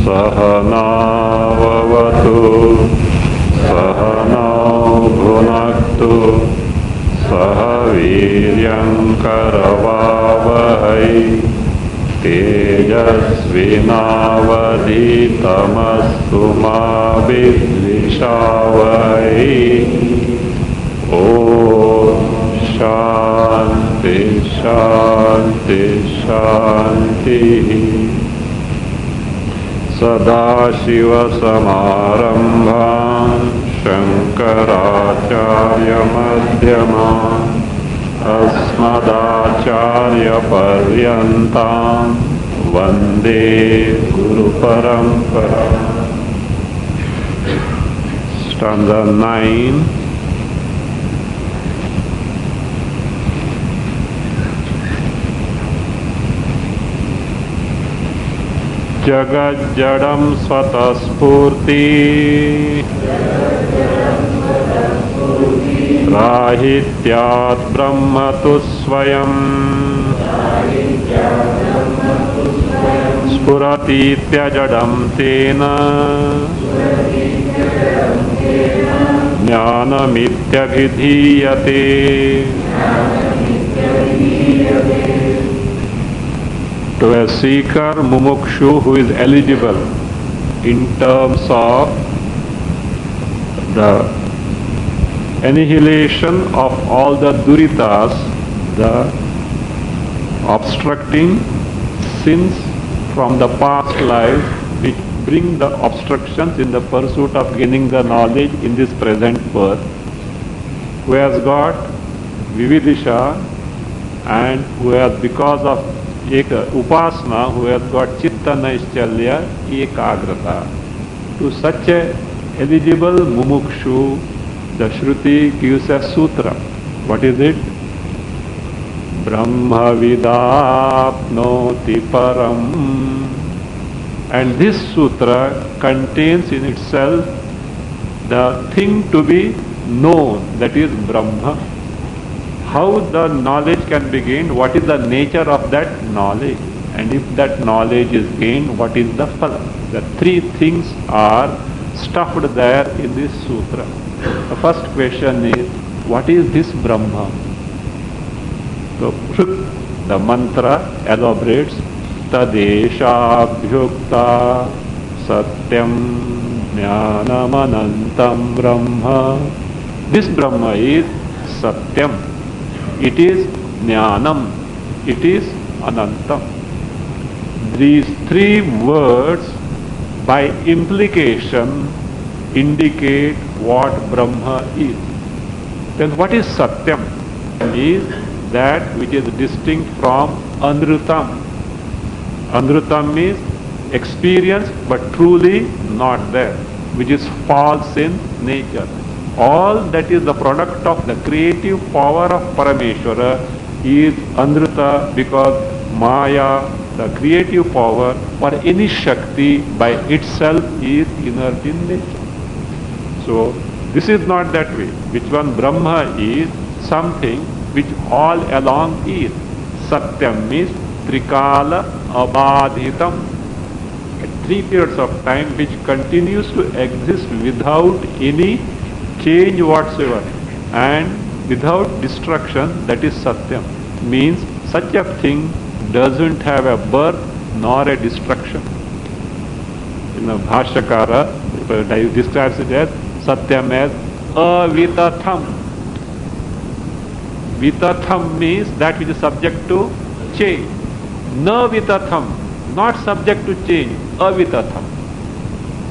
Sahanavavatu Sahanau Bhunaktu Sahaviryam Karavavahai Tejasvinavadhitamastu ma vidvishavai. Om Shanti Shanti Shanti. Sadashiva Samarambham Shankaracharya Madhyamam Asmadacharya Paryantam Vande Guru Parampara. Stanza 9. Jagat Jadam Svataspurti Rahityat Brahmatu Swayam Spuratitya Jadam Tena Jnanamitya Vidhiyate. To a seeker, mumukshu, who is eligible in terms of the annihilation of all the duritas, the obstructing sins from the past life which bring the obstructions in the pursuit of gaining the knowledge in this present birth, who has got vividisha and who has, because of upasana, who has got chitta naischalya, ekagrata. To such a eligible mumukshu, the Shruti gives a sutra. What is it? Brahma vidapnoti param. And this sutra contains in itself the thing to be known, that is Brahma. How the knowledge can be gained, what is the nature of that knowledge, and if that knowledge is gained, what is the phala. The three things are stuffed there in this sutra. The first question is, what is this Brahma? So the mantra elaborates, Tadeshabhyukta Satyam Jnanamanantam Brahma. This Brahma is Satyam. It is Jnanam. It is Anantam. These three words by implication indicate what Brahma is. Then what is Satyam? Is that which is distinct from Anrutam. Anrutam means experience but truly not there, which is false in nature. All that is the product of the creative power of Parameshwara is Anruta, because Maya, the creative power or any Shakti by itself is inert in nature. So this is not that way. Which one? Brahma is something which all along is. Satyam means Trikala Abadhitam. At 3 periods of time which continues to exist without any change whatsoever and without destruction, that is Satyam. Means such a thing doesn't have a birth nor a destruction. In the Bhashyakara describes it as Satyam as avitatham. Vitatham means that which is subject to change. Na vitatham, not subject to change. Avitatham.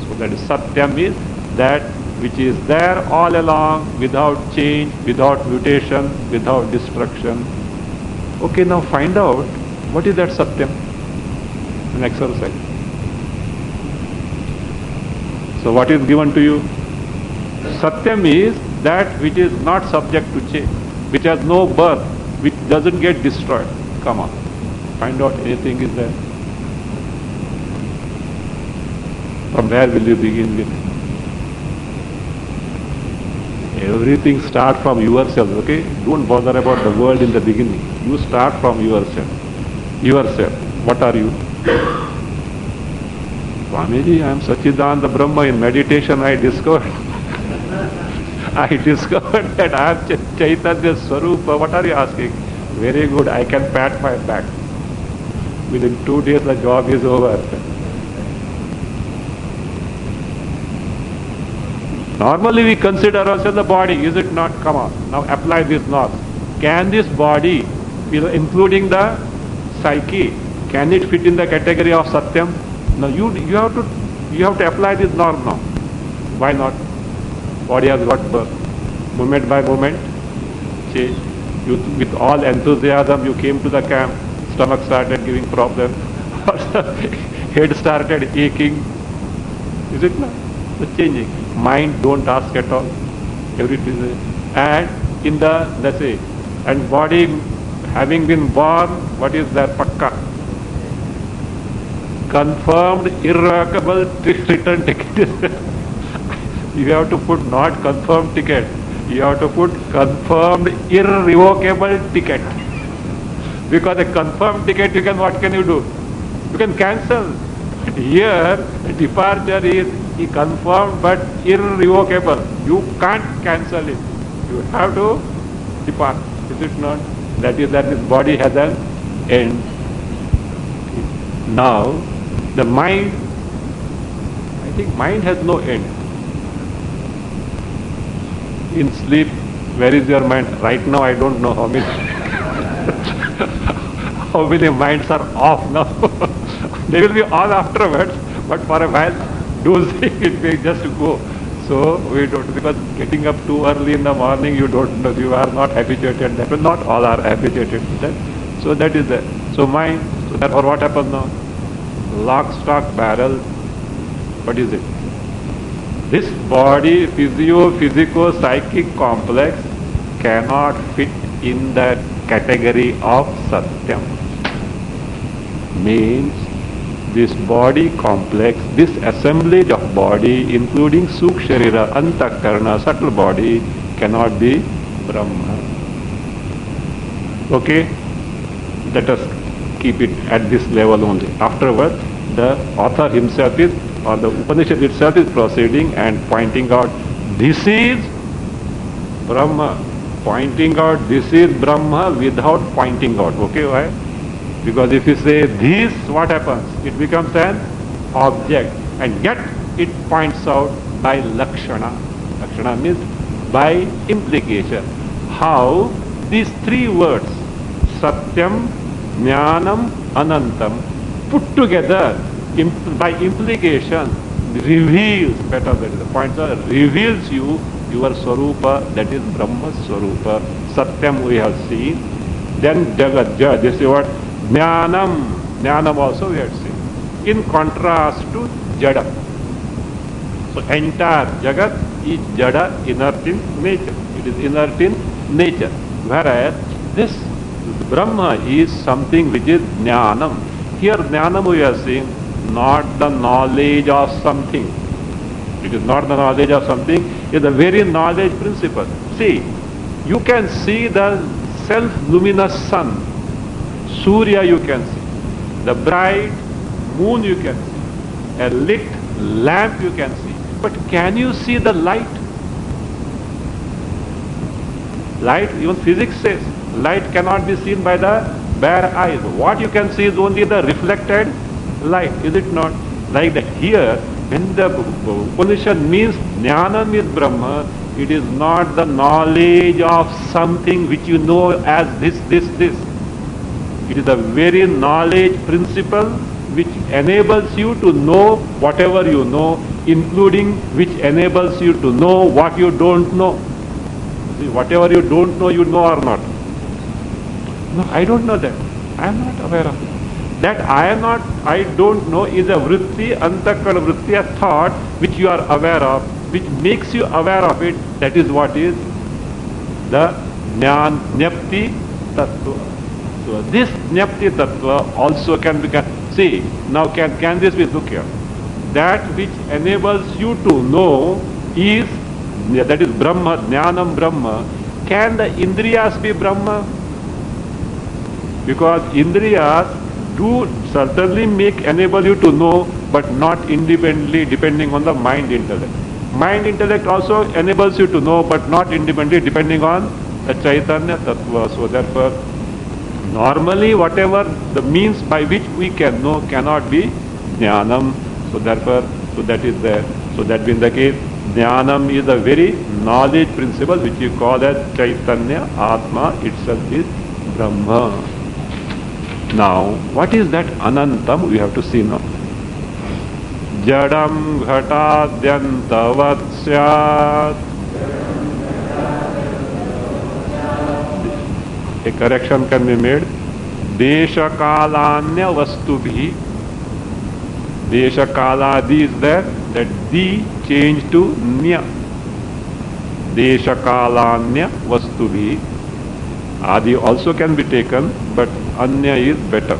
So that is Satyam is that which is there all along without change, without mutation, without destruction. Okay, now find out what is that Satyam. An exercise. So what is given to you? Satyam is that which is not subject to change, which has no birth, which doesn't get destroyed. Come on, find out anything is there. From where will you begin with? Everything starts from yourself, okay? Don't bother about the world in the beginning. You start from yourself. Yourself. What are you? Swamiji, I am Sachidananda Brahma. In meditation I discovered that I am Chaitanya Swarupa. What are you asking? Very good, I can pat my back. Within 2 days the job is over. Normally we consider ourselves the body, is it not? Come on, now apply this norm. Can this body, including the psyche, can it fit in the category of Satyam? No, you have to apply this norm now. Why not? Body has got birth. Moment by moment, change. You, with all enthusiasm, you came to the camp. Stomach started giving problems. Head started aching. Is it not? The changing. Mind don't ask at all. Everything is. And in the, let's say, and body having been born, what is that? Pakka. Confirmed, irrevocable return ticket. You have to put not confirmed ticket. You have to put confirmed, irrevocable ticket. Because a confirmed ticket, what can you do? You can cancel. Here, departure is confirmed but irrevocable. You can't cancel it. You have to depart. Is it not? That is that this body has an end. Now, the mind, I think mind has no end. In sleep, where is your mind? Right now I don't know how many how many minds are off now. They will be on afterwards, but for a while, dozing it may just go. So we don't, because getting up too early in the morning, you don't know, you are not habituated. That not all are habituated to that. So that is that. So mind, so therefore what happens now? Lock, stock, barrel. What is it? This body, physico-psychic complex cannot fit in the category of Satyam. Means this body complex, this assemblage of body, including Sukh Sharira, Antakarna, subtle body, cannot be Brahma. Okay? Let us keep it at this level only. Afterwards, the author himself is, or the Upanishad itself is proceeding and pointing out, this is Brahma. Pointing out, this is Brahma without pointing out. Okay, why? Because if you say this, what happens? It becomes an object, and yet it points out by Lakshana. Lakshana means by implication. How these three words, Satyam, Jnanam, Anantam, put together by implication reveals, better that is the point, reveals you your Swarupa, that is Brahma Swarupa. Satyam we have seen. Then Jagat, this is what? Jnanam. Jnanam also we have seen. In contrast to Jada. So entire Jagat is Jada, inert in nature. It is inert in nature. Whereas this Brahma is something which is Jnanam. Here Jnanam we are seeing not the knowledge of something. It is not the knowledge of something, it is the very knowledge principle. See, you can see the self-luminous sun. Surya you can see. The bright moon you can see. A lit lamp you can see. But can you see the light? Light, even physics says, light cannot be seen by the bare eyes. What you can see is only the reflected light, is it not? Like that here, when the Upanishad means Jnanam is Brahma, it is not the knowledge of something which you know as this. It is the very knowledge principle which enables you to know whatever you know, including which enables you to know what you don't know. See, whatever you don't know, you know or not? No, I don't know that. I am not aware of it. That I don't know is a vritti, antakara vritti, a thought which you are aware of, which makes you aware of it. That is what is the jnapti tattva. So this jnapti tattva also can be, see, now can this be, look here. That which enables you to know is, that is Brahma, Jnanam Brahma. Can the Indriyas be Brahma? Because Indriyas do certainly enable you to know but not independently depending on the mind intellect. Mind intellect also enables you to know, but not independently depending on the Chaitanya Tattva. So therefore, normally whatever the means by which we can know cannot be Jnanam. So therefore, so that is there. So that being the case, Jnanam is the very knowledge principle which you call as Chaitanya, Atma itself is Brahma. Now, what is that Anantam? We have to see now. Jadam Ghatadyantavat Syat. A correction can be made. Desha Kalanya Vastubhi. Desha Kaladi is there. That D changed to Nya. Desha Kalanya Vastubhi. Adi also can be taken, but Anya is better.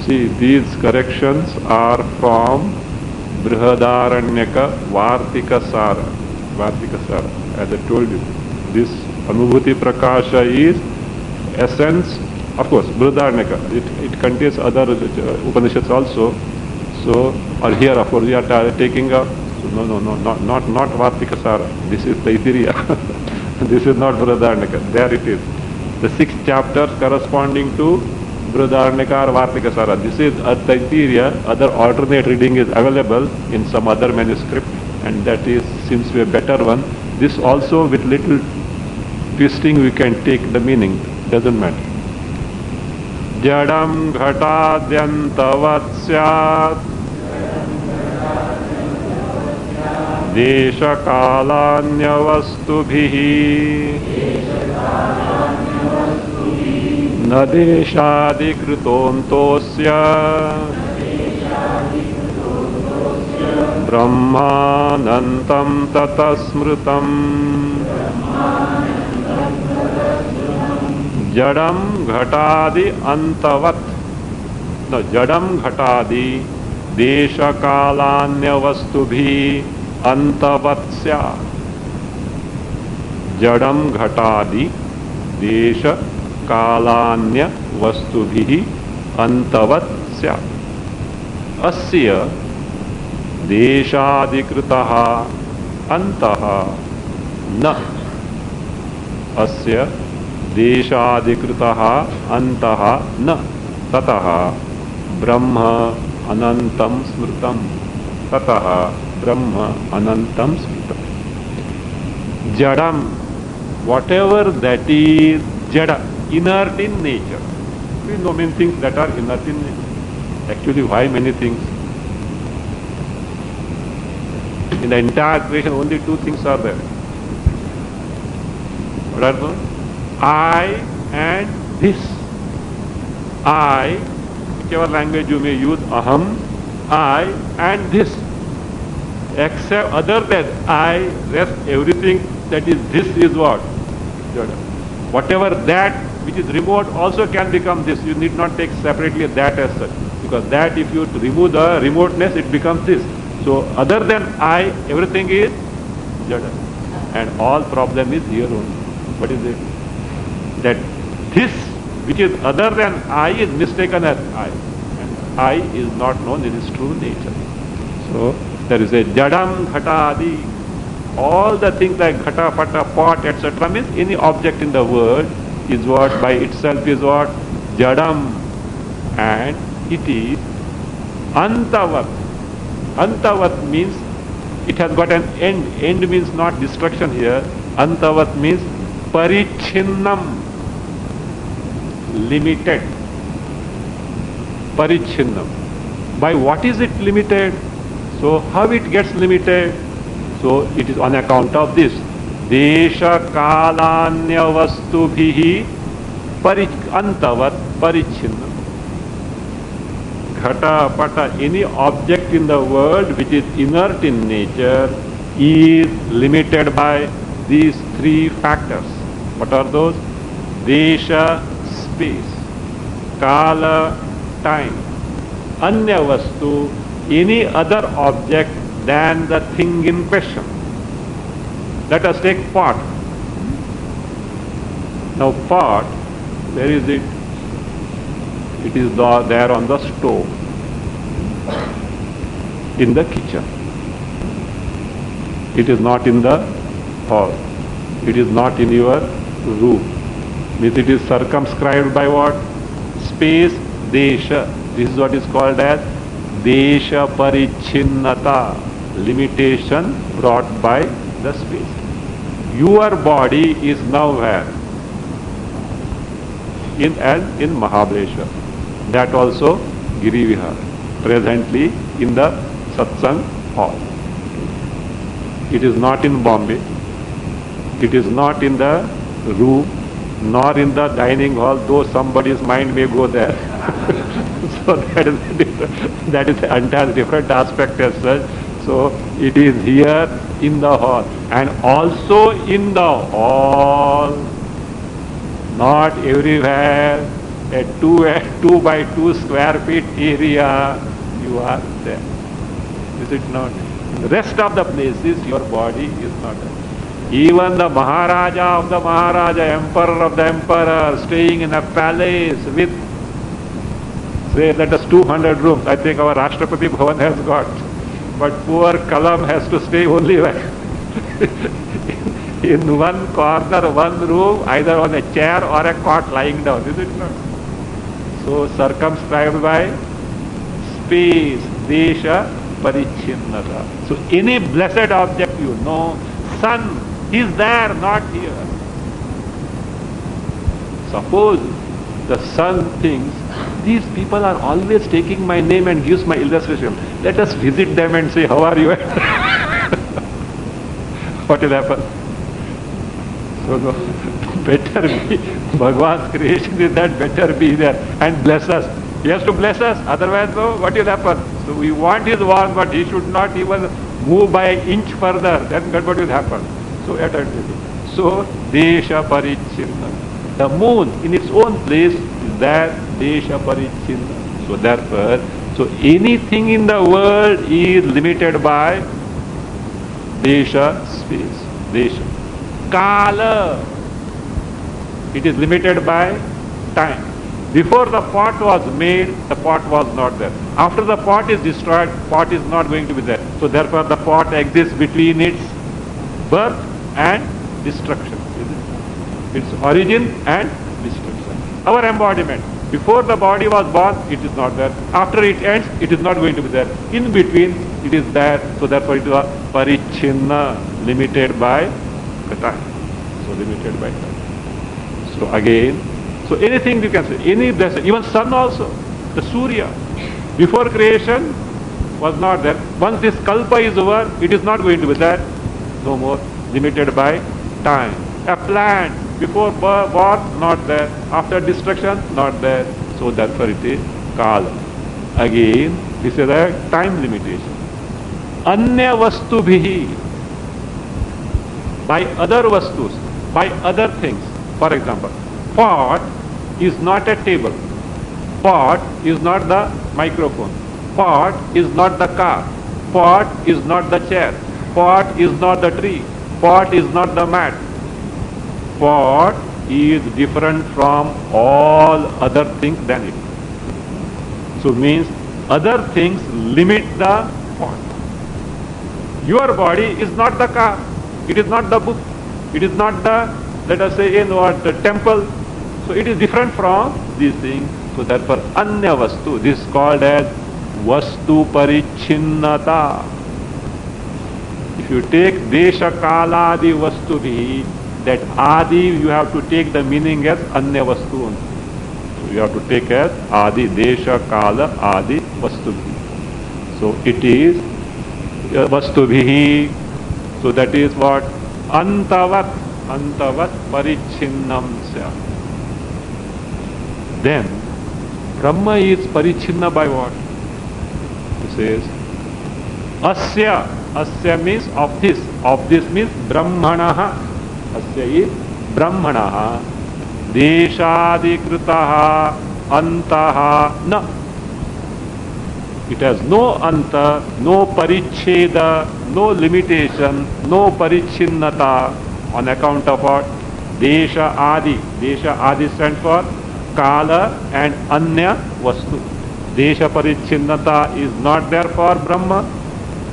See, these corrections are from Brihadaranyaka Vartika Sara. Vartika Sara. As I told you, this Anubhuti Prakasha is essence, of course, Brihadaranyaka. It contains other Upanishads also. So, or here, of course, we are taking a, no, not Vartika Sara. This is Taitteriya. This is not Brihadaranyaka. There it is. The 6 chapters corresponding to Brihadaranyaka or Vartika Sara. This is Taitteriya. Other alternate reading is available in some other manuscript, and that is seems to be a better one. This also with little twisting we can take the meaning. Doesn't matter. Jadam Ghatadyantavat Syat Desha Kalanya Vastubhihi Na Deshadi Kritontosya Brahmanantam Tatasmrutam Jadam Ghatadi Antavat. No, Jadam Ghatadi Desha Kalanya Vastubhi Antavatsya. Jadam Ghatadi Desha Kalanya Vastubhi Antavatsya. Asya Deshadikritaha Antaha Na. Asya Deshadikritaha Antaha Na. Tataha Brahma Anantam Smritam. Tataha Brahma Anantam Smritam. Jadam, whatever that is Jada, inert in nature. We know many things that are inert in nature. Actually, why many things? In the entire creation, only 2 things are there. What are those? I and this. I, whichever language you may use, aham, I and this. Except other than I, rest everything that is this is what? Jada. Whatever that which is remote also can become this. You need not take separately that as such. Because that if you remove the remoteness, it becomes this. So other than I, everything is Jada. And all problem is here only. What is it? That this which is other than I is mistaken as I. And I is not known in its true nature. So there is a Jadam Ghatadi. All the things like Ghata, Pata, pot, etc. means any object in the world is what by itself is what? Jadam. And it is Antavat. Antavat means it has got an end. End means not destruction here. Antavat means Parichinnam. Limited. Parichinnam. By what is it limited? So how it gets limited? So it is on account of this. Desha Kalanya Vastubhihi Antavat Parichinnam. Ghata, Pata, any object in the world which is inert in nature is limited by these 3 factors. What are those? Desha, space. Kala, time. Anya Vastu, any other object than the thing in question. Let us take pot. Now pot, where is it? It is there on the stove. in the kitchen. It is not in the hall. It is not in your room. Means it is circumscribed by what? Space, desha. This is what is called as desha parichinnata, limitation brought by the space. Your body is now where? In Mahabaleshwar. That also Giri Vihar. Presently in the Satsang hall. It is not in Bombay. It is not in the room, nor in the dining hall, though somebody's mind may go there. So that is an entirely different aspect as such. So it is here in the hall, and also in the hall, not everywhere, a 2 by 2 square feet area, you are there. Is it not? The rest of the places, your body is not there. Even the Maharaja of the Maharaja, Emperor of the Emperor, staying in a palace with, say, let us 200 rooms. I think our Rashtrapati Bhavan has got. But poor Kalam has to stay only in one corner, one room, either on a chair or a cot lying down. Is it not? So circumscribed by space, desha, parichinnata. So any blessed object you know, sun is there, not here. Suppose the sun thinks, these people are always taking my name and gives my illustration. Let us visit them and say, how are you? What will happen? So no, better be, Bhagwan's creation is that better be there and bless us. He has to bless us, otherwise no, what will happen? So we want his warmth, but he should not even move by an inch further. Then what will happen? So desha parichinna. The moon in its own place is there, desha parichinna. So therefore, so anything in the world is limited by desha, space, desha. Kala, it is limited by time. Before the pot was made, the pot was not there. After the pot is destroyed, pot is not going to be there. So therefore the pot exists between its birth and destruction. Its origin and destruction. Our embodiment. Before the body was born, it is not there. After it ends, it is not going to be there. In between, it is there. So therefore it is a parichinna, limited by the time. So limited by time. So again, so anything you can say, any blessing, even sun also, the Surya, before creation was not there. Once this kalpa is over, it is not going to be there. No more, limited by time. A plant, before birth, not there. After destruction, not there. So therefore it is kala. Again, this is a time limitation. Anya vastu bhihi, by other vastus, by other things. For example, pot is not a table. Pot is not the microphone. Pot is not the car. Pot is not the chair. Pot is not the tree. Pot is not the mat. Pot is different from all other things than it. So means other things limit the pot. Your body is not the car. It is not the book. It is not the, let us say, the temple. So it is different from these things. So therefore, anya vastu, this is called as vastu parichinnata. If you take desha kala adi vastu bhi, that adi you have to take the meaning as anya vastu. So you have to take as adi, desha kala adi vastu bhi. So it is vastu bhi. So that is what? Antavat parichinnam sya. Then Brahma is parichinna by what? He says asya means of this means brahmanaha. Asya is brahmanaha deshadikritaha antaha na. It has no anta, no paricheda, no limitation, no parichinnata, on account of what? Desha adi. Desha adi stands for kala and anya vastu. Desha Parichinnata is not there for Brahma,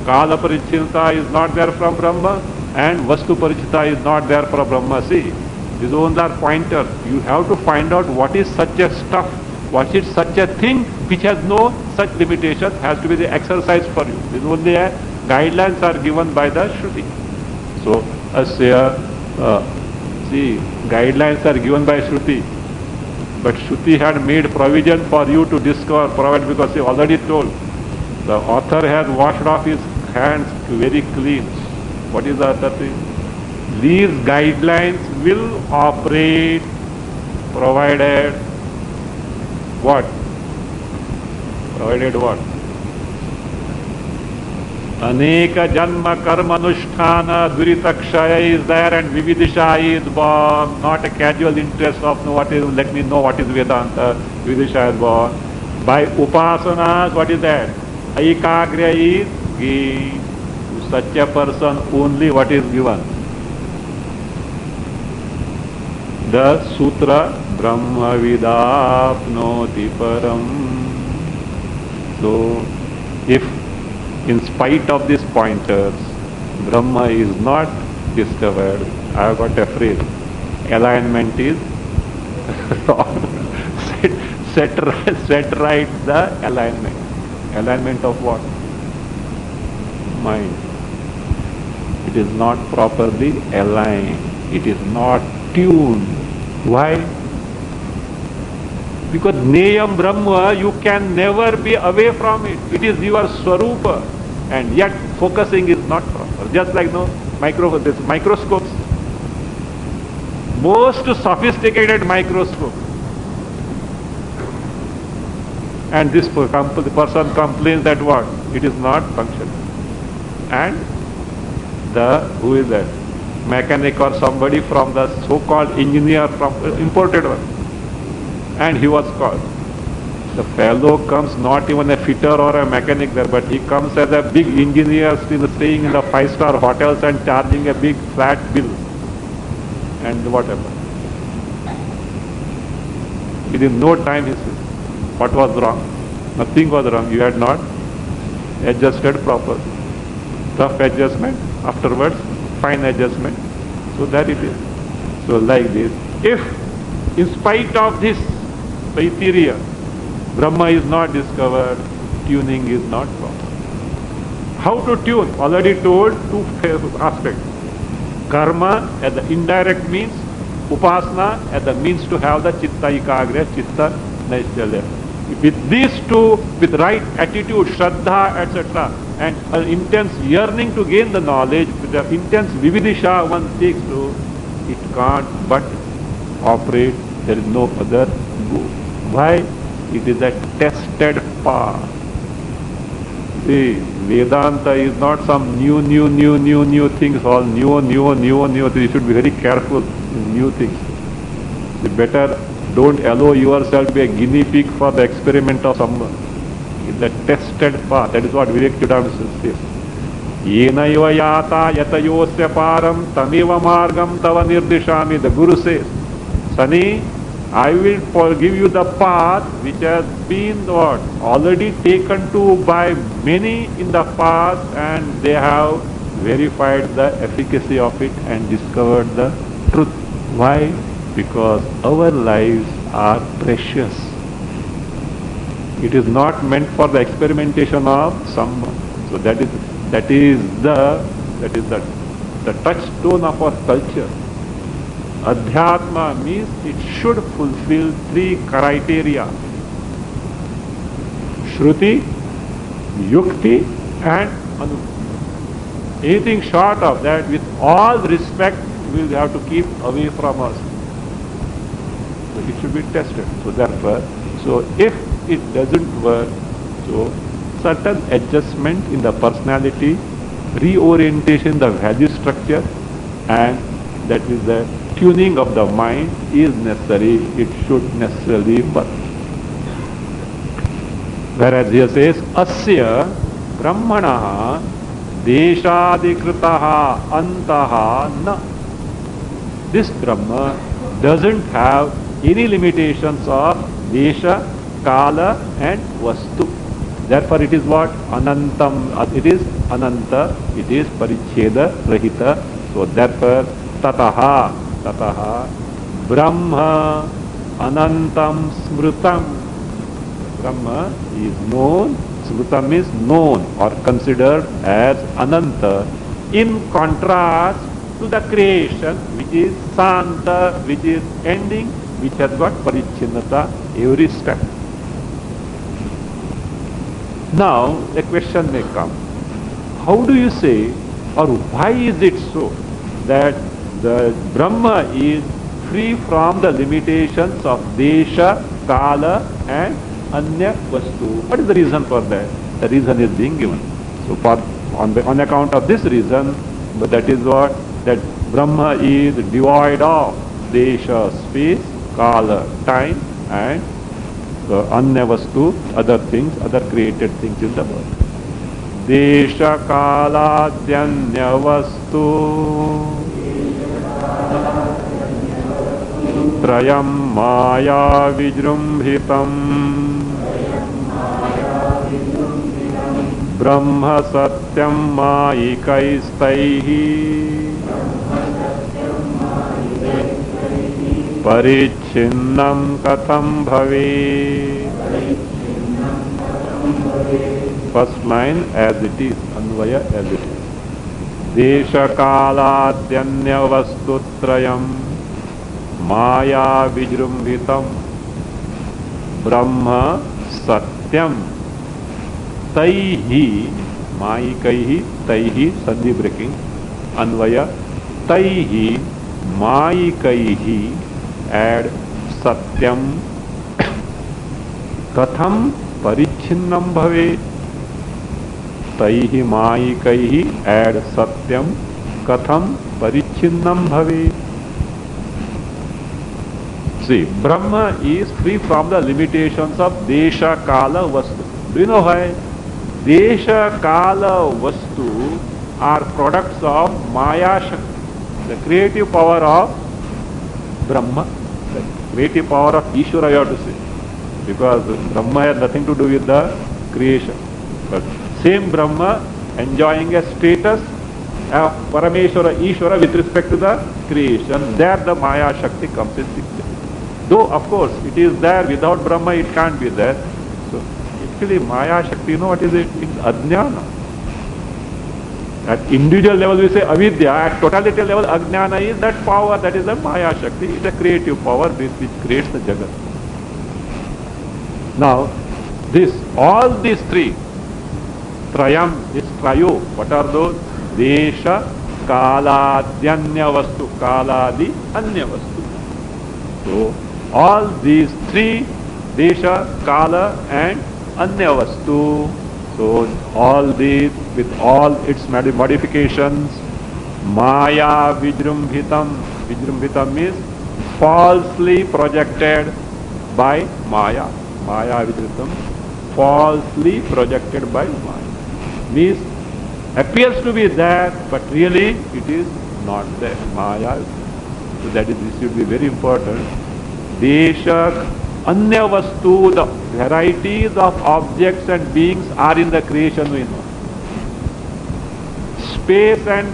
Kala Parichinnata is not there from Brahma, and Vastu Parichita is not there for Brahma. See, these ones are pointers. You have to find out what is such a stuff, what is such a thing which has no such limitations, has to be the exercise for you. This only guidelines are given by the Shruti. So, see, guidelines are given by Shruti. But Shruti had made provision for you to discover, provide, because he already told. The author has washed off his hands very clean. What is the other thing? These guidelines will operate provided what? Provided what? Aneka janma karma anusthana duritakshaya is there and vividisha is born, not a casual interest of let me know what is Vedanta. Vividisha is born. By upasanas, what is that? Aikagrya is given. To such a person only what is given? The sutra Brahma vidapnoti param. So, if in spite of these pointers, Brahma is not discovered, I have got a phrase, alignment is wrong. set right the alignment. Alignment of what? Mind. It is not properly aligned. It is not tuned. Why? Because Neyam Brahma, you can never be away from it. It is your Swarupa. And yet focusing is not proper. Just like microscopes. Most sophisticated microscope. And this person complains that what? It is not functioning. And who is that? Mechanic or somebody from the so-called engineer from imported one. And he was called. The fellow comes not even a fitter or a mechanic there, but he comes as a big engineer staying in the 5-star hotels and charging a big flat bill. And whatever. Within no time he says, what was wrong? Nothing was wrong. You had not adjusted properly. Tough adjustment, afterwards fine adjustment. So that it is. So like this. If in spite of this Taitteriya, Brahma is not discovered, tuning is not proper. How to tune? Already told, two aspects. Karma as the indirect means, upasana as the means to have the chitta ikagra, chitta naishalya. With these two, with right attitude, shraddha, etc., and an intense yearning to gain the knowledge, with the intense vividisha one seeks to, it can't but operate. There is no other go. Why? It is a tested path. See, Vedanta is not some new things, all new things. You should be very careful in new things. You better don't allow yourself to be a guinea pig for the experiment of someone. It's a tested path. That is what Vivek Chudam says. Yenaiva yata yatayosya param tamiva margam tava nirdishami. The Guru says, Sani, I will give you the path which has been what? Already taken to by many in the past, and they have verified the efficacy of it and discovered the truth. Why? Because our lives are precious. It is not meant for the experimentation of someone. So that is the touchstone of our culture. Adhyatma means it should fulfill 3 criteria. Shruti, Yukti and Anubhuti. Anything short of that, with all respect, we will have to keep away from us. So it should be tested. So therefore, if it doesn't work, so certain adjustment in the personality, reorientation, the value structure, and that is the tuning of the mind is necessary. It should necessarily work. Whereas here says, Asya Brahmana Deshadikritaha Antaha Na. This Brahma doesn't have any limitations of Desha Kala and Vastu. Therefore it is what? Anantam. It is Ananta. It is Paricheda Rahita. So therefore Tataha. Tataha Brahma Anantam Smrutam. Brahma is known, Smrutam is known or considered as Ananta, in contrast to the creation which is Santa, which is ending, which has got Parichinnata every step. Now a question may come, how do you say, or why is it so that the Brahma is free from the limitations of Desha, Kala and Anya Vastu? What is the reason for that? The reason is being given. So on account of this reason, but that is what? That Brahma is devoid of Desha, space, Kala, time and Anya Vastu, other things, other created things in the world. Desha Kala Dhyanya Vastu Trayam Maya Vijrumbhitam Brahma Satyam Maikaistaihi Parichinnam Katham Bhave. First line as it is, Anvaya as it is. Desha Kaladhyanya Vastutrayam Maya Vijrumbhitam Brahma Satyam Taihi Maikaihi Taihi Sandhi breaking Anvaya Taihi Maikaihi add Satyam Katham Parichinnam Bhave. Taihi Maikaihi add Satyam Katham Parichinnam Bhave. See, Brahma is free from the limitations of Desha, Kala, Vastu. Do you know why? Desha, Kala, Vastu are products of Maya Shakti, the creative power of Brahma, the creative power of Ishvara, you have to say. Because Brahma has nothing to do with the creation. But same Brahma enjoying a status of Parameshwara, Ishvara with respect to the creation. There the Maya Shakti comes in picture. Though of course it is there, without Brahma it can't be there. So actually Maya Shakti, you know what is it? It's Ajnana. At individual level we say Avidya, at totality level Ajnana is that power, that is the Maya Shakti, it's a creative power which creates the Jagat. Now all these three, Trayam is Trayo. What are those? Desha, Kaladhyanya Vastu, Kaladi, Anya Vastu. So all these three, Desha, Kala and Anya Vastu. So all these with all its modifications, Maya Vijrumbhitam. Vijrumbhitam is falsely projected by Maya. Maya Vijrumbhitam, falsely projected by Maya. Means appears to be there, but really it is not there. Maya. So that is, this should be very important. Desha, Anya Vastu, the varieties of objects and beings are in the creation we know. Space and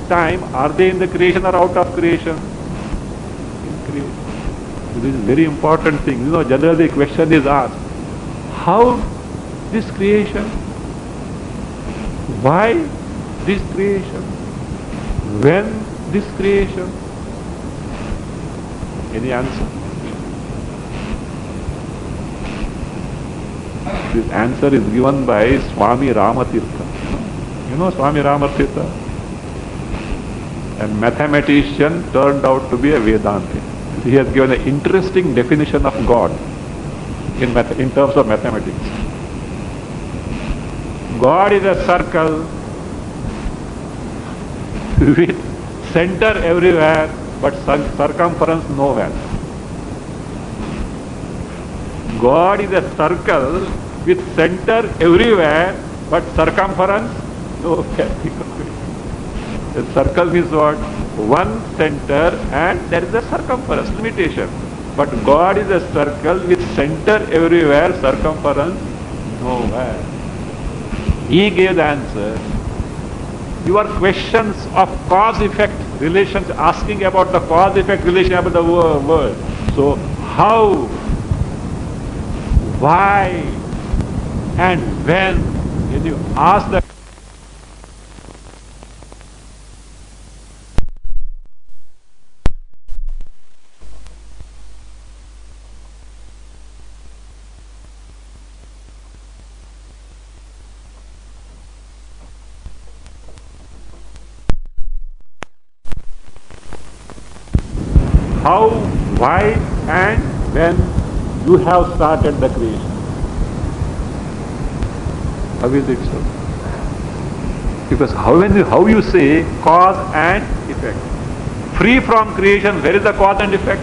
time, are they in the creation or out of creation? In creation. So this is very important thing. You know, generally the question is asked, how this creation? Why this creation? When this creation? Any answer? This answer is given by Swami Ramatirtha. You know Swami Ramatirtha? A mathematician turned out to be a Vedanti. He has given an interesting definition of God in terms of mathematics. God is a circle with center everywhere but circumference nowhere. God is a circle with center everywhere but circumference nowhere. The circle is what? One center and there is a circumference limitation. But God is a circle with center everywhere, circumference nowhere. He gave the answer. Your questions of cause-effect relations, asking about the cause-effect relation about the world. So how, why, and when you ask the how, why, and when you have started the creation. How is it so? Because how you say cause and effect. Free from creation, where is the cause and effect?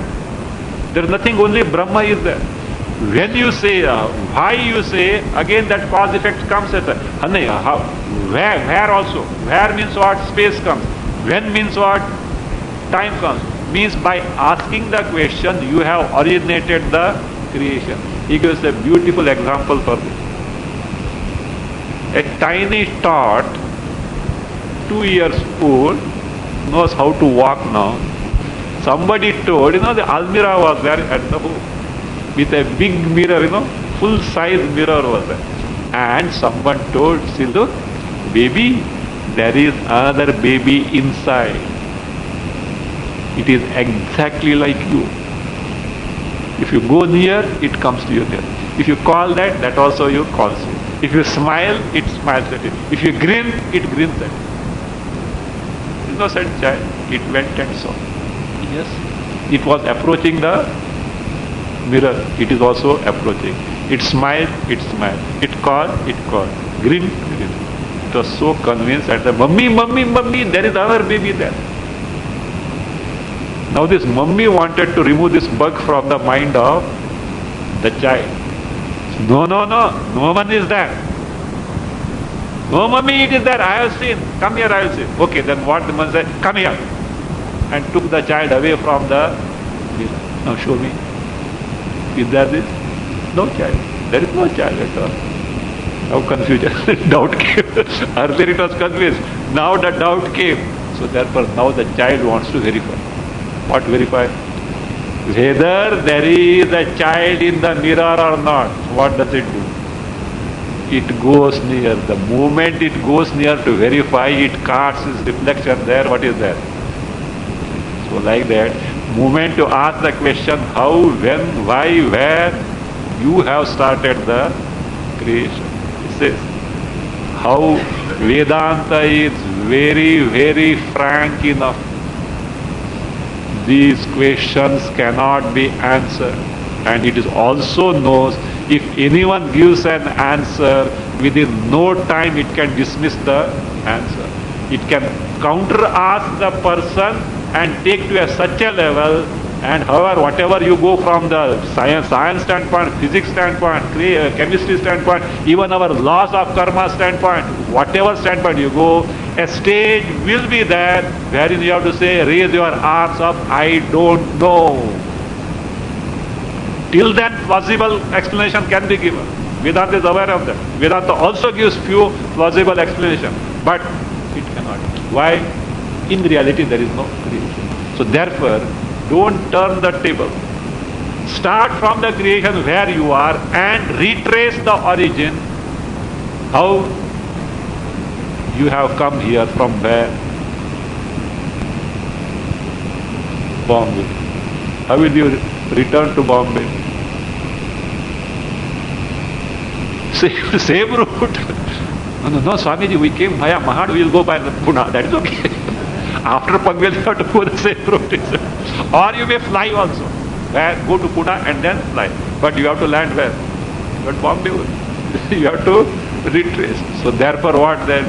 There is nothing, only Brahma is there. When you say, why you say, again that cause effect comes at where also. Where means what? Space comes. When means what? Time comes. Means by asking the question, you have originated the creation. He gives a beautiful example for this. A tiny tot, 2 years old, knows how to walk now. Somebody told, the Almirah was there at the home with a big mirror, full size mirror was there. And someone told, see, look, baby, there is another baby inside. It is exactly like you. If you go near, it comes to you near. If you call that, that also you calls you. If you smile, it smiles at you. If you grin, it grins at you. Innocent child, it went and saw. Yes, it was approaching the mirror. It is also approaching. It smiled, it smiled. It called, it called. Grin, grin. It was so convinced that the mummy, mummy, mummy, there is another baby there. Now this mummy wanted to remove this bug from the mind of the child. No, no, no, no one is there. No, mummy, it is there, I have seen. Come here, I will see. Okay, then what the man said? Come here. And took the child away from the mirror. Now show me. Is there this? No child. There is no child at all. Now confusion. Doubt came. Earlier it was convinced. Now the doubt came. So therefore now the child wants to verify. What verify? Whether there is a child in the mirror or not. What does it do? It goes near. The moment it goes near to verify, it casts its reflection there. What is there? So like that, moment to ask the question how, when, why, where, you have started the creation. It says how Vedanta is very, very frank enough. These questions cannot be answered, and it is also knows if anyone gives an answer, within no time it can dismiss the answer. It can counter ask the person and take to such a level, and however whatever you go from the science standpoint, physics standpoint, chemistry standpoint, even our laws of karma standpoint, whatever standpoint you go, a stage will be there wherein you have to say, raise your arms up, I don't know. Till then plausible explanation can be given. Vedanta is aware of that. Vedanta also gives few plausible explanations, but it cannot. Why? In reality there is no creation. So therefore, don't turn the table. Start from the creation where you are and retrace the origin. How you have come here, from where? Bombay. How will you return to Bombay? Same route. No, Swamiji, we came via Mahad, we will go by the Pune. That is okay. After Panvel, you have to go the same route. Or you may fly also. Go to Pune and then fly. But you have to land where? But Bombay, you have to retrace. So therefore what then?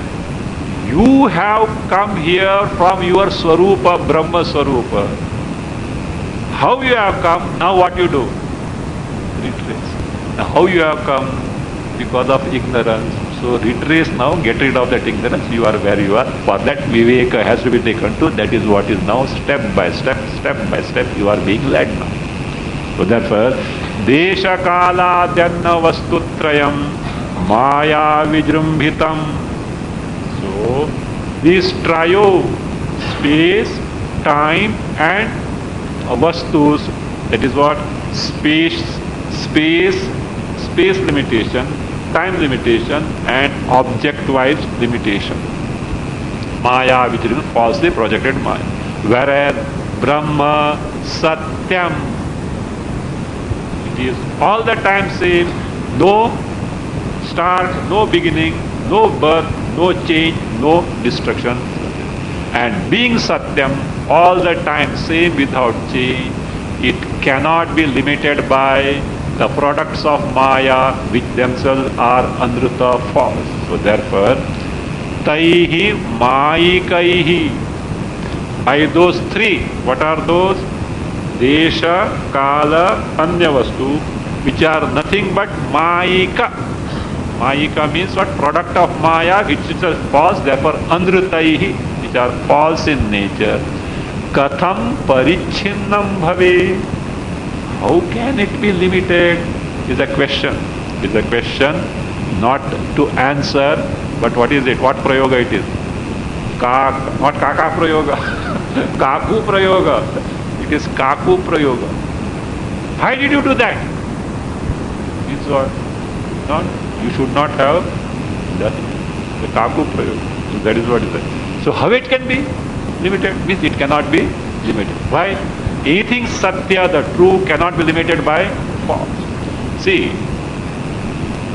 You have come here from your Swarupa, Brahma Swarupa. How you have come, now what you do? Retrace. Now how you have come? Because of ignorance. So retrace now, get rid of that ignorance, you are where you are. For that Viveka has to be taken to, that is what is now step by step, you are being led now. So therefore, Desha Kala Dyanna Vastutrayam Maya Vijrumbhitam. So these trio, space, time and vastus, that is what? Space limitation, time limitation and object-wise limitation. Maya, which is falsely projected Maya. Whereas Brahma, Satyam, it is all the time same, no start, no beginning, no birth, no change, no destruction. And being Satyam, all the time same without change, it cannot be limited by the products of Maya, which themselves are Anruta, false. So therefore, Taihi Mayikaihi. By those three, what are those? Desha, Kala, Anyavastu, which are nothing but Mayika. Mayika means what? Product of Maya, which is false, therefore Anrutaihi, which are false in nature. Katham Parichinnam Bhave. How can it be limited? Is a question. Is a question not to answer, but what is it? What prayoga it is? Not Kaka prayoga. Kaku prayoga. It is Kaku prayoga. Why did you do that? Means what? Not, you should not have done the Kaku prayoga. So that is what is it. So how it can be limited? Means it cannot be limited. Why? Anything Satya, the true, cannot be limited by false. See,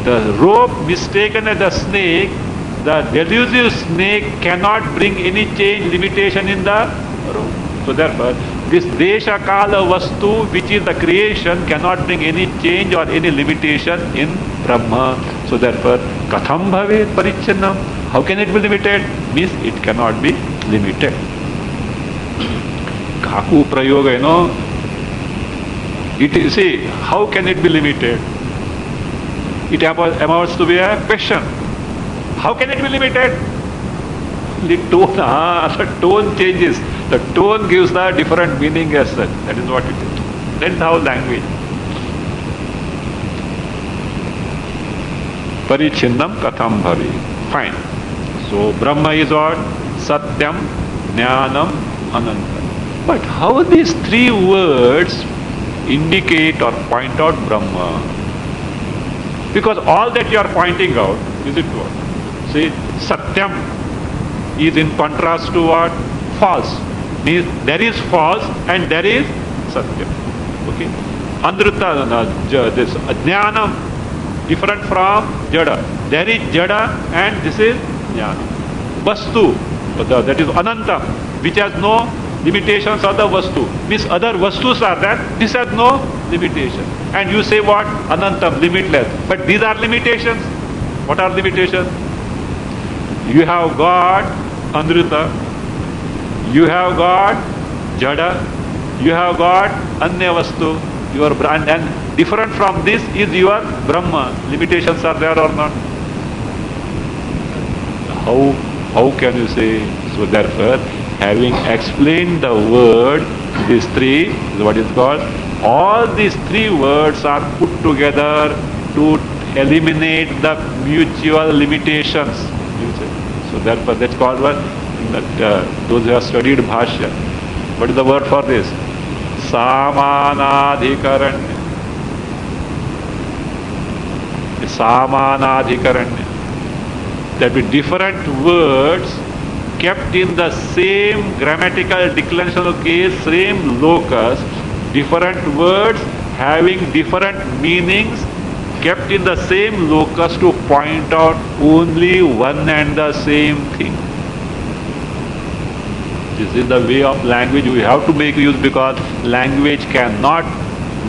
the rope mistaken as a snake, the delusive snake cannot bring any change, limitation in the rope. So therefore, this Desha Kala Vastu, which is the creation, cannot bring any change or any limitation in Brahma. So therefore, Katham Bhave Parichinnam. How can it be limited? Means it cannot be limited. Kaku prayoga, it is, see, how can it be limited? It amounts to be a question. How can it be limited? The tone changes. The tone gives the different meaning as such. That is what it is. That is how language. Parichinnam Katham Bhavi. Fine. So Brahma is what? Satyam, Jnanam, Ananta. But how these three words indicate or point out Brahma? Because all that you are pointing out, is it what? See, Satyam is in contrast to what? False. Means there is false and there is Satyam. Okay? Andrita, this Jnanam, different from Jada. There is Jada and this is Jnana. Vastu, that is Ananta, which has no limitations of the Vastu. Means other Vastus are there, this has no limitation. And you say what? Anantam, limitless. But these are limitations. What are limitations? You have got Andrita, you have got Jada, you have got Anya Vastu, your brand, and different from this is your Brahma. Limitations are there or not? How can you say? So therefore, having explained the word, these three, is what is called, all these three words are put together to eliminate the mutual limitations. So therefore, that's called what? Those who have studied Bhashya. What is the word for this? Samanadhikaranya. Samanadhikaranya. That be different words kept in the same grammatical declension case, same locus, different words having different meanings, kept in the same locus to point out only one and the same thing. This is the way of language we have to make use, because language cannot,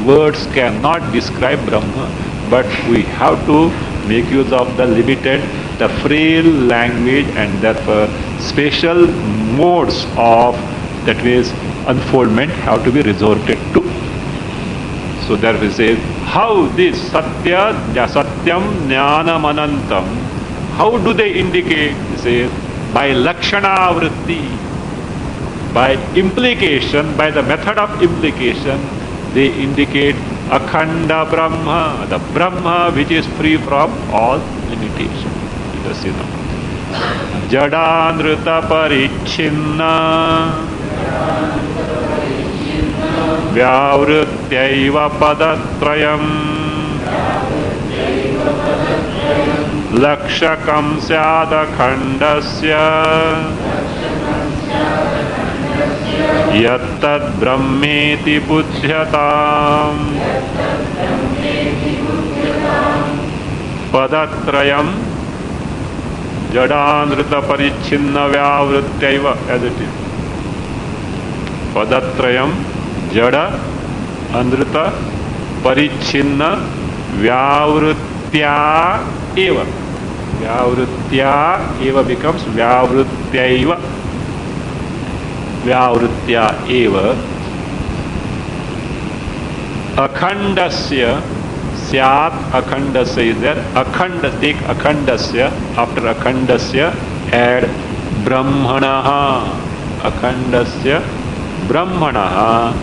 words cannot describe Brahma, but we have to make use of the limited, the frail language, and therefore special modes of, that is, unfoldment have to be resorted to. So there we say, how this Satyam, Jnanam, Anantam, how do they indicate? He says, by Lakshana Vritti, by implication, by the method of implication, they indicate Akhanda Brahma, the Brahma which is free from all limitation. Let us see now. Jadanrita Parichinna Vyavrutyaiva Padatrayam Lakshakam Syada Khandasya Yattad Brahmeti Buddhyatam Padatrayam Jadanrita Parichinna Vyavrutyaiva, as it is. Padatrayam Jada Andrita Parichinna Vyavrutya Eva. Vyavrutya Eva becomes Vyavrutyaiva. Vyavrutya Eva. Akhandasya Syat Akhandasya is there. Akhanda, take Akhandasya. After Akhandasya, add Brahmanaha. Akhandasya Brahmanaha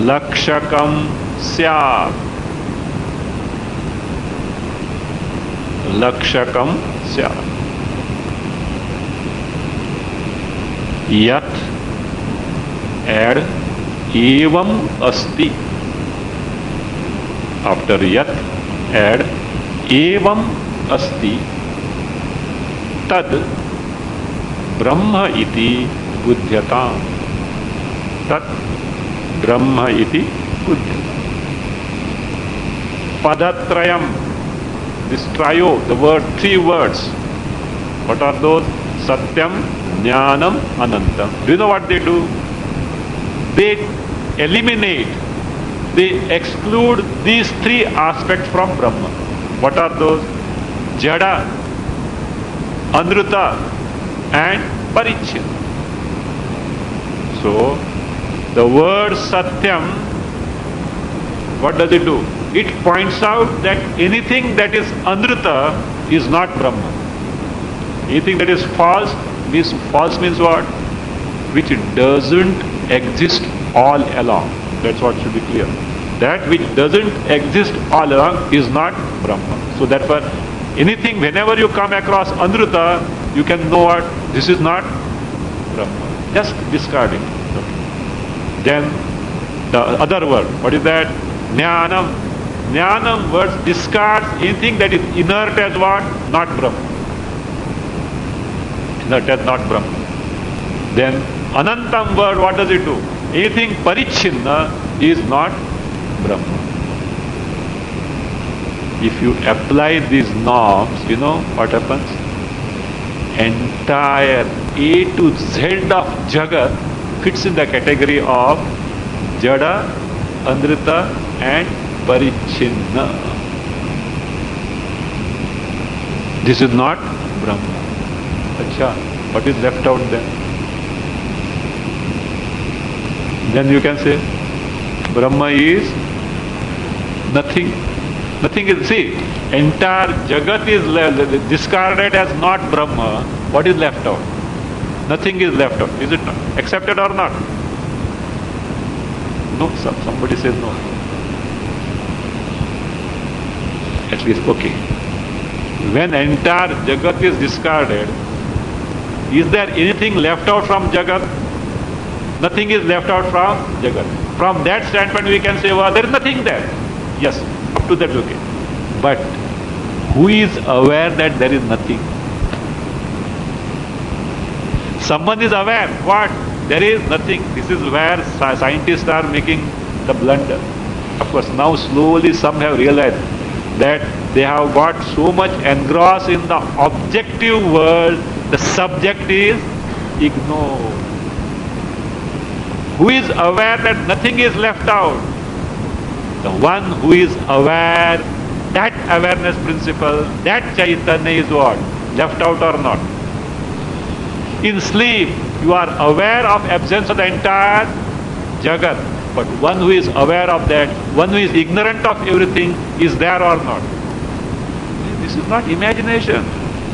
Lakshakam Syat. Lakshakam Syat. Yat, add Evam Asti. After Yat, add Evam Asti. Tad Brahma iti Buddhyatam. Tad Brahma iti Buddhyatam. Padatrayam, this trio, the word, 3 words. What are those? Satyam, Jnanam, Anantam. Do you know what they do? They eliminate, they exclude these 3 aspects from Brahma. What are those? Jada, Anruta and Parichinna. So, the word Satyam, what does it do? It points out that anything that is Anruta is not Brahma. Anything that is false means what? Which doesn't exist all along. That's what should be clear. That which doesn't exist all along is not Brahma. So therefore, anything, whenever you come across Anruta, you can know what? This is not Brahma. Just discard it. Okay. Then the other word, what is that? Jnanam. Jnanam word discards anything that is inert as what? Not Brahma. Inert as not Brahma. Then Anantam word, what does it do? Anything Parichinna is not Brahma. If you apply these norms, you know what happens? Entire A to Z of Jagat fits in the category of Jada, Andrita and Parichinna. This is not Brahma. Acha, what is left out then? Then you can say Brahma is nothing. Nothing is, see, entire Jagat is discarded as not Brahma. What is left out? Nothing is left out. Is it not? Accepted or not? No, somebody says no. At least, okay. When entire Jagat is discarded, is there anything left out from Jagat? Nothing is left out from Jagat. From that standpoint, we can say, well, there is nothing there. Yes, up to that, okay. But who is aware that there is nothing? Someone is aware. What? There is nothing. This is where scientists are making the blunder. Of course, now slowly some have realized that they have got so much engrossed in the objective world, the subject is ignored. Who is aware that nothing is left out? The one who is aware, that awareness principle, that Chaitanya is what? Left out or not? In sleep, you are aware of absence of the entire Jagat. But one who is aware of that, one who is ignorant of everything, is there or not? This is not imagination.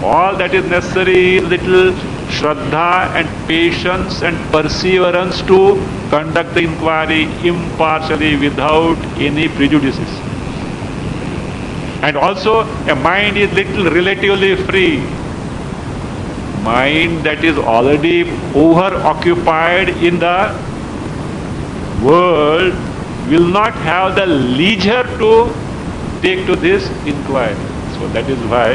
All that is necessary is little Shraddha and patience and perseverance to conduct the inquiry impartially without any prejudices. And also a mind is little relatively free. Mind that is already over-occupied in the world will not have the leisure to take to this inquiry. So that is why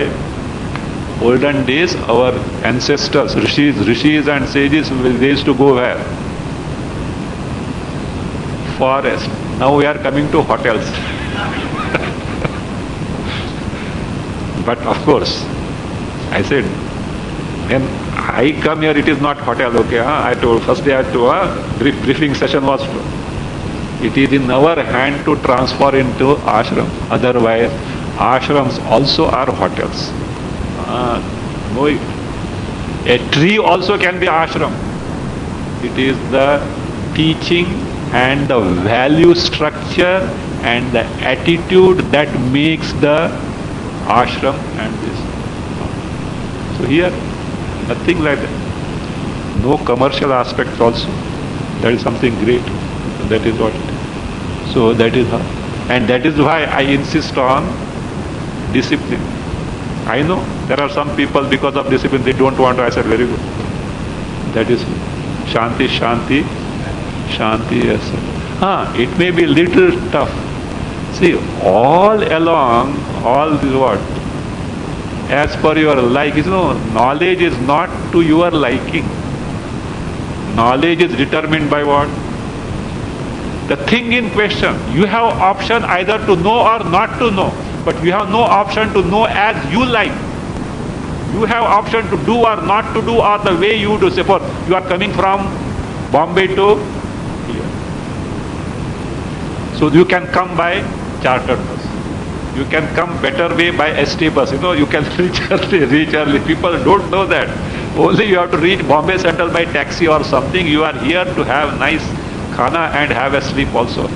olden days our ancestors, rishis and sages, they used to go where? Forest. Now we are coming to hotels. But of course, I said, when I come here, it is not hotel, okay? I told, first day I told, briefing session was, it is in our hand to transfer into ashram. Otherwise, ashrams also are hotels. No, a tree also can be ashram. It is the teaching and the value structure and the attitude that makes the ashram and this. So here, nothing like that. No commercial aspects also. That is something great. That is what it is. So that is how. And that is why I insist on discipline. I know there are some people, because of discipline, they don't want to. I said, very good. That is Shanti, Shanti, Shanti, yes. It may be little tough. See, all along, all this what? As per your like, knowledge is not to your liking. Knowledge is determined by what? The thing in question. You have option either to know or not to know. But you have no option to know as you like. You have option to do or not to do, or the way you do. Suppose you are coming from Bombay to here. So you can come by chartered bus. You can come better way by ST bus. You can reach early. People don't know that. Only you have to reach Bombay Central by taxi or something. You are here to have nice khana and have a sleep also.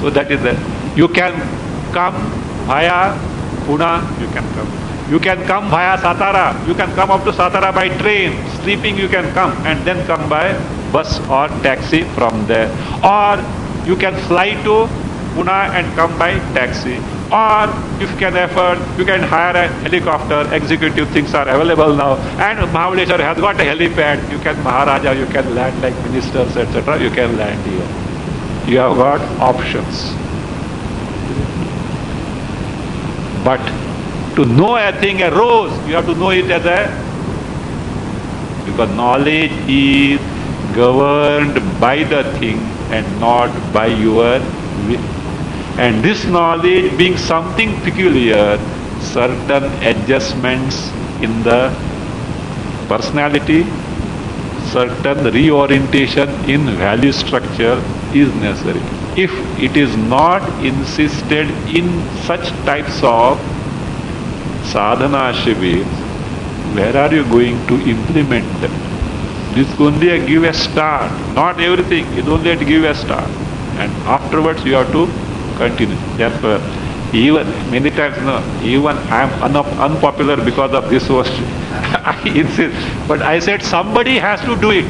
So that is that. You can come via Pune, you can come. You can come via Satara. You can come up to Satara by train. Sleeping you can come and then come by bus or taxi from there. Or you can fly to Pune and come by taxi. Or if you can afford, you can hire a helicopter. Executive things are available now. And Mahabaleshwar has got a helipad. You can Maharaja, you can land like ministers, etc. You can land here. You have got options. But to know a thing, a rose, you have to know it as a... Because knowledge is governed by the thing and not by your will. And this knowledge being something peculiar, certain adjustments in the personality, certain reorientation in value structure is necessary. If it is not insisted in such types of sadhana shivir, where are you going to implement them? This is only a give a start, not everything, it is only to give a start. And afterwards you have to continue. Therefore, even many times, even I am unpopular because of this was I insist. But I said somebody has to do it.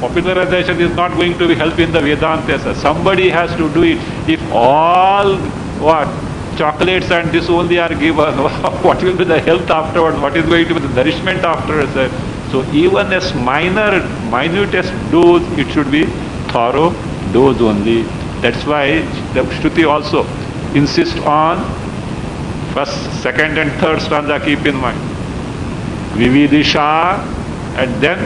Popularization is not going to be help in the Vedanta. Somebody has to do it. If all chocolates and this only are given, what will be the health afterwards? What is going to be the nourishment afterwards? So even as minutest dose, it should be thorough dose only. That's why the Shruti also insists on first, second and third stanza, keep in mind. Vividisha and then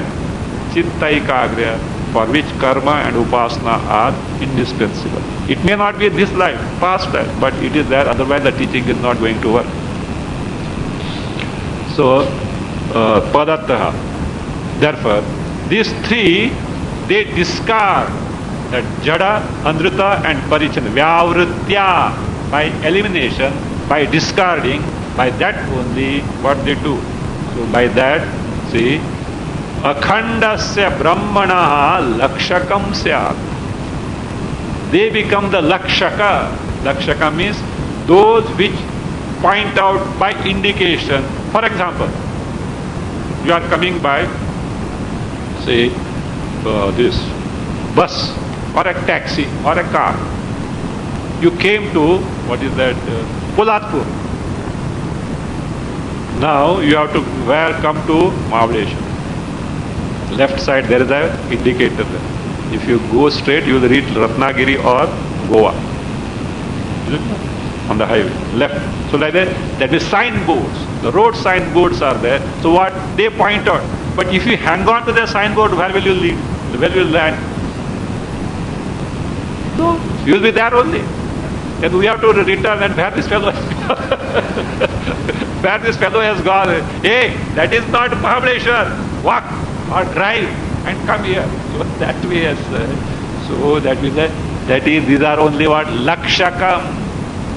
Chitta Ekagrya, for which karma and upasana are indispensable. It may not be this life, past life, but it is there, otherwise the teaching is not going to work. So, Padattaha. Therefore, these three, they discard that Jada, Andrita and Parichana, Vyavritya, by elimination, by discarding, by that only what they do. So by that, see, Akhandasya Brahmanaha Lakshakam Syat. They become the Lakshaka. Lakshaka means those which point out by indication. For example, you are coming by, say, this bus or a taxi or a car. You came to, what is that, Polatpur. Now you have to come to Mahabaleshwar. Left side there is a indicator there. If you go straight, you will reach Ratnagiri or Goa. On the highway, left. So like that is signboards. The road signboards are there. So what they point out. But if you hang on to the signboard, where will you lead? Where will you land? No, you will be there only. Then we have to return and where this fellow where this fellow has gone. Hey, that is not Mahabaleshwar. Walk or drive and come here. So that way, yes. So that means that is, these are only what? Lakshakam.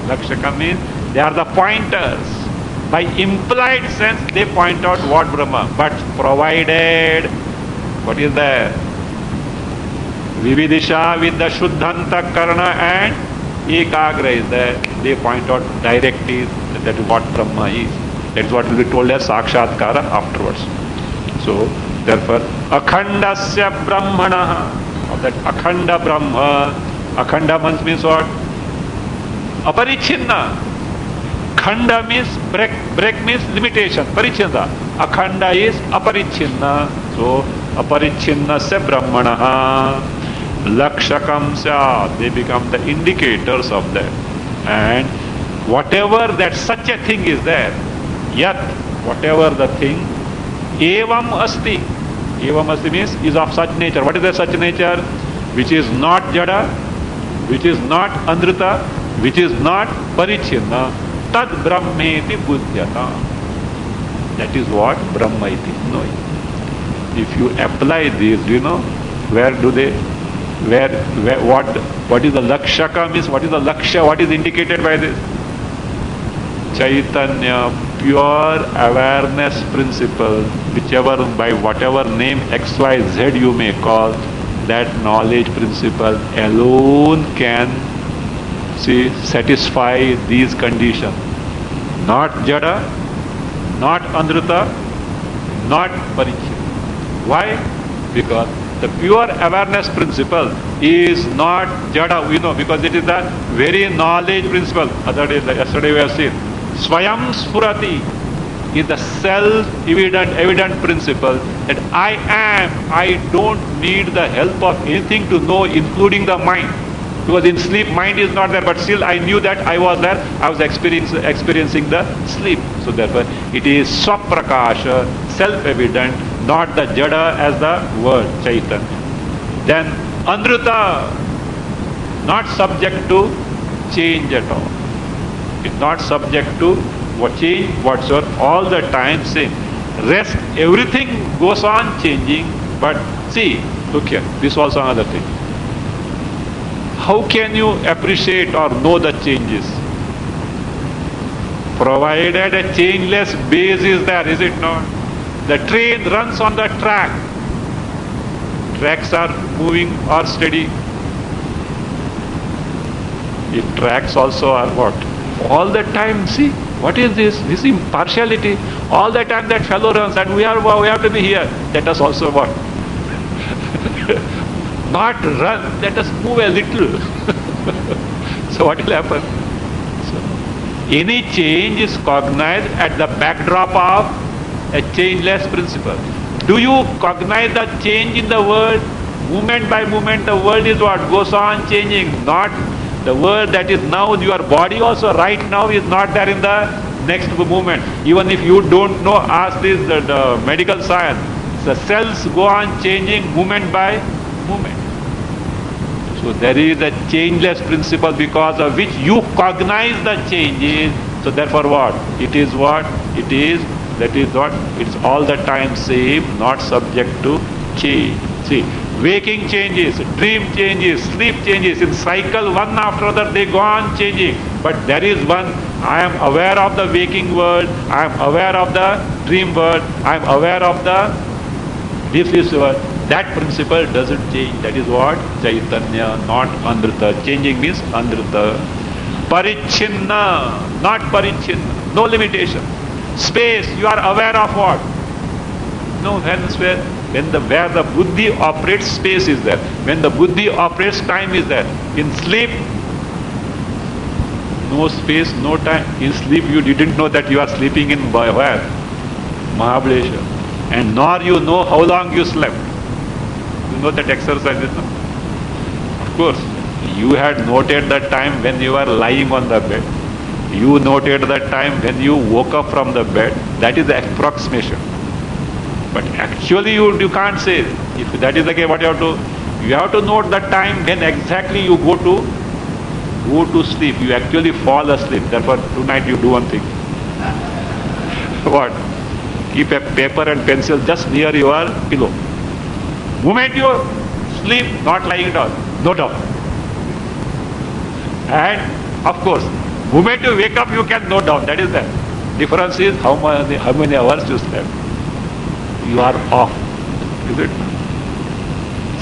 Lakshakam means they are the pointers. By implied sense, they point out what Brahma. But provided, what is there? Vividisha with the Shuddhanta Karna and Ekagra is there. They point out directives, that is what Brahma is. That is what will be told as Sakshatkara afterwards. So, therefore, Akhandasya Brahmana, of that Akhanda Brahma. Akhanda means what? Aparichinna. Khanda means break. Break means limitation. Parichinna. Akhanda is aparichinna. So, aparichinna se brahmana. Lakshakam sya. They become the indicators of that. And whatever that such a thing is there, yet whatever the thing, evam asti. Evam asti means is of such nature. What is that such nature? Which is not jada, which is not andrita, which is not parichinna. Tad brahmeti buddhyata. That is what Brahma iti knowing. If you apply these, you know, where do they, where what is the lakshaka means, what is the laksha, what is indicated by this? Chaitanya, pure awareness principle, whichever, by whatever name XYZ you may call, that knowledge principle alone can satisfy these conditions. Not jada, not andrita, not parichinna. Why? Because the pure awareness principle is not jada, you know, because it is the very knowledge principle. Yesterday we have seen. Swayam Spurati is the self-evident principle that I don't need the help of anything to know, including the mind. Because in sleep, mind is not there, but still I knew that I was there, I was experiencing the sleep. So therefore, it is Swaprakasha, self-evident, not the jada as the word, Chaitanya. Then, Andrita, not subject to change at all. It's not subject to change whatsoever, all the time same. Rest, everything goes on changing, but see, look here, this is also another thing. How can you appreciate or know the changes? Provided a changeless base is there, is it not? The train runs on the track. Tracks are moving or steady. If tracks also are what? All the time, see, what is this? This impartiality. All the time that fellow runs and we have to be here. Let us also what? Not run, let us move a little. So what will happen? So, any change is cognized at the backdrop of a changeless principle. Do you cognize the change in the world? Moment by moment the world is what? Goes on changing. Not the world that is now, your body also right now is not there in the next moment. Even if you don't know, ask this, the medical science. The cells go on changing moment by moment. So there is a changeless principle because of which you cognize the changes. So therefore what? It is what? It is, that is what? It's all the time same, not subject to change. See, waking changes, dream changes, sleep changes. In cycle one after other they go on changing. But there is one, I am aware of the waking world, I am aware of the dream world, I am aware of the this world. That principle doesn't change. That is what? Chaitanya, not Andrita. Changing means Andrita. Parichinna, not Parichinna. No limitation. Space, you are aware of what? No, hence where where the buddhi operates, space is there. When the buddhi operates, time is there. In sleep, no space, no time. In sleep, you didn't know that you are sleeping in where? Mahabaleshwar. And nor you know how long you slept. You know that exercise is not. Of course, you had noted the time when you were lying on the bed. You noted the time when you woke up from the bed. That is the approximation. But actually you can't say. If that is the case, what you have to? You have to note the time when exactly you go to sleep. You actually fall asleep. Therefore, tonight you do one thing. What? Keep a paper and pencil just near your pillow. Moment you sleep, not lying down, no doubt. And of course, moment you wake up, you can note down. That is the difference is how many hours you slept. You are off. Is it?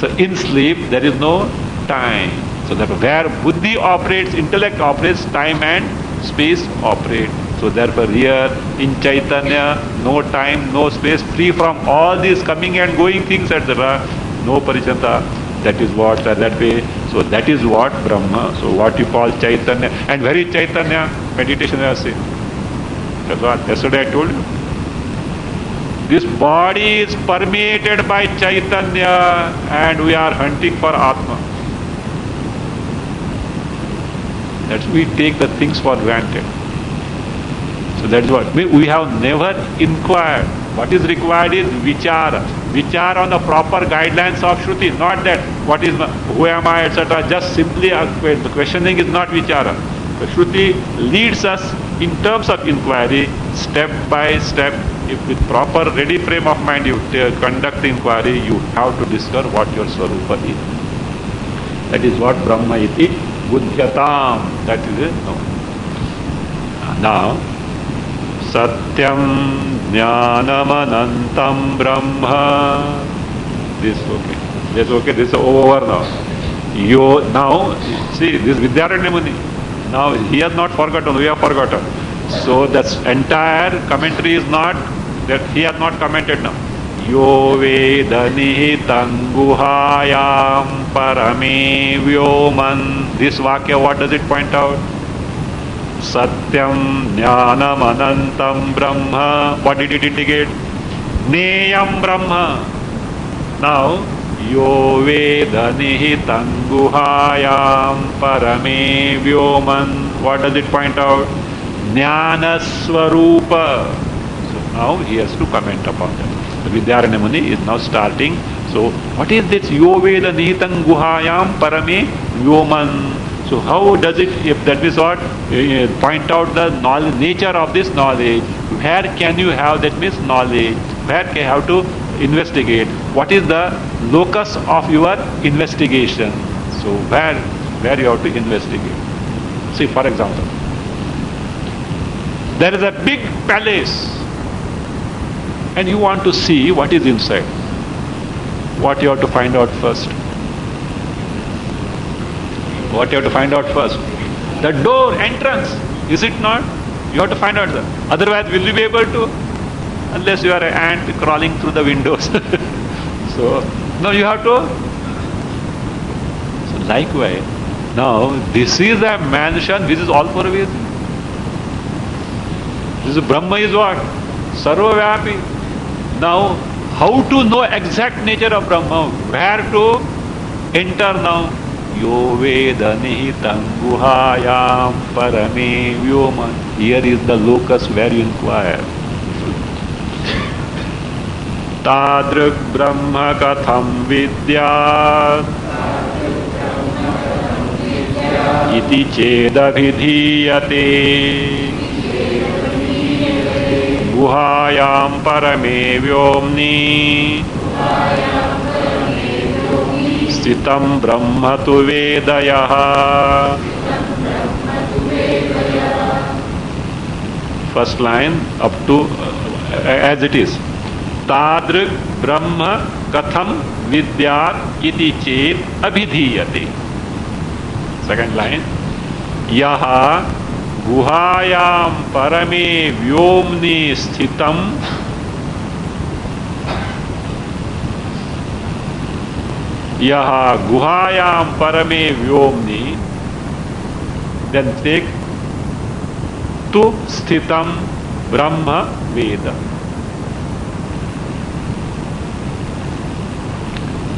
So in sleep, there is no time. So that where buddhi operates, intellect operates, time and space operate. So therefore here in Chaitanya, no time, no space, free from all these coming and going things, etc. No parichanta. That is what, that way. So that is what Brahma. So what you call Chaitanya. And very Chaitanya, meditation I say. That's what yesterday I told you. This body is permeated by Chaitanya and we are hunting for Atma. That's we take the things for granted. So that's what. We have never inquired. What is required is vichara. Vichara on the proper guidelines of Shruti. Not that what is, who am I, etc. Just simply the questioning is not vichara. The Shruti leads us in terms of inquiry, step by step. If with proper ready frame of mind you conduct the inquiry, you have to discover what your Swarupa is. That is what Brahma iti buddhyatam. That is it. No. Now, Satyam Jnanam Anantam Brahma. This okay. This okay. This is over now. Now see this Vidyaranya Muni. Now he has not forgotten. We have forgotten. So that entire commentary is not that he has not commented now. Yo Vedanihitam Guhayam Parame Vyoman. This Vakya, what does it point out? Satyam Jnanam Anantam Brahma. What did it indicate? Neyam Brahma. Now, Yo Vedanihitam Guhayam Parame Vyoman. What does it point out? Jnana Swarupa. So now he has to comment upon that. The Vidyaranya Muni is now starting. So, what is this Yo Vedanihitam Guhayam Parame Vyoman? So how does it, if that is what, point out the knowledge, nature of this knowledge. Where can you have that means knowledge? Where can you have to investigate? What is the locus of your investigation? So where you have to investigate? See, for example, there is a big palace and you want to see what is inside. What you have to find out first? What you have to find out first? The door, entrance, is it not? You have to find out that. Otherwise, will you be able to? Unless you are an ant crawling through the windows. So, no, you have to. So, likewise, now this is a mansion, this is all pervasive. This is Brahma is what? Sarvavyapi. Now, how to know exact nature of Brahma? Where to enter now? Yo Vedanihitam Guhayam Parame Vyoman. Here is the locus where you inquire. Tadruk Brahma Katham Vidyat Iti Chedabhidhiyate Guhayam Parame Vyomni Stitam Brahma tu Vedayaha. First line up to as it is. Tadrik Brahma Katham Vidyat Iti Chet Abhidhiyate. Second line. Yaha Guhayam Parame Vyomni Sthitam Yaha guhayam parame vyomni. Then take tu sthitam Brahma Veda.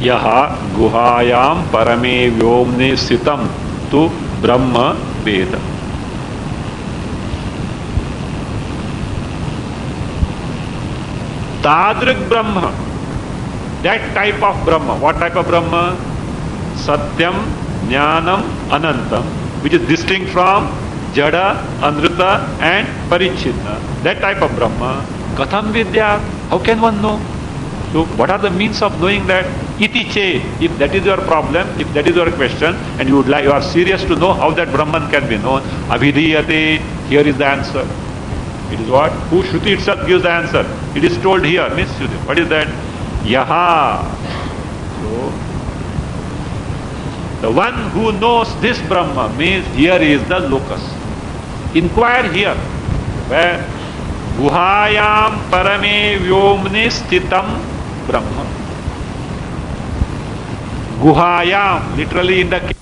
Yaha guhayam parame vyomni sthitam tu Brahma Veda. Tadrik Brahma. That type of Brahma. What type of Brahma? Satyam, Jnanam, Anantam, which is distinct from Jada, Anruta and Parichidna. That type of Brahma. Katham Vidya. How can one know? So what are the means of knowing that? Iti che. If that is your problem, if that is your question, and you are serious to know how that Brahman can be known, Abhidhiyate, here is the answer. It is what? Who Shruti itself gives the answer. It is told here. Means what is that? Yaha. So the one who knows this Brahma means here is the locus. Inquire here. Where? Guhayam parame vyomni sthitam Brahma. Guhayam, literally in the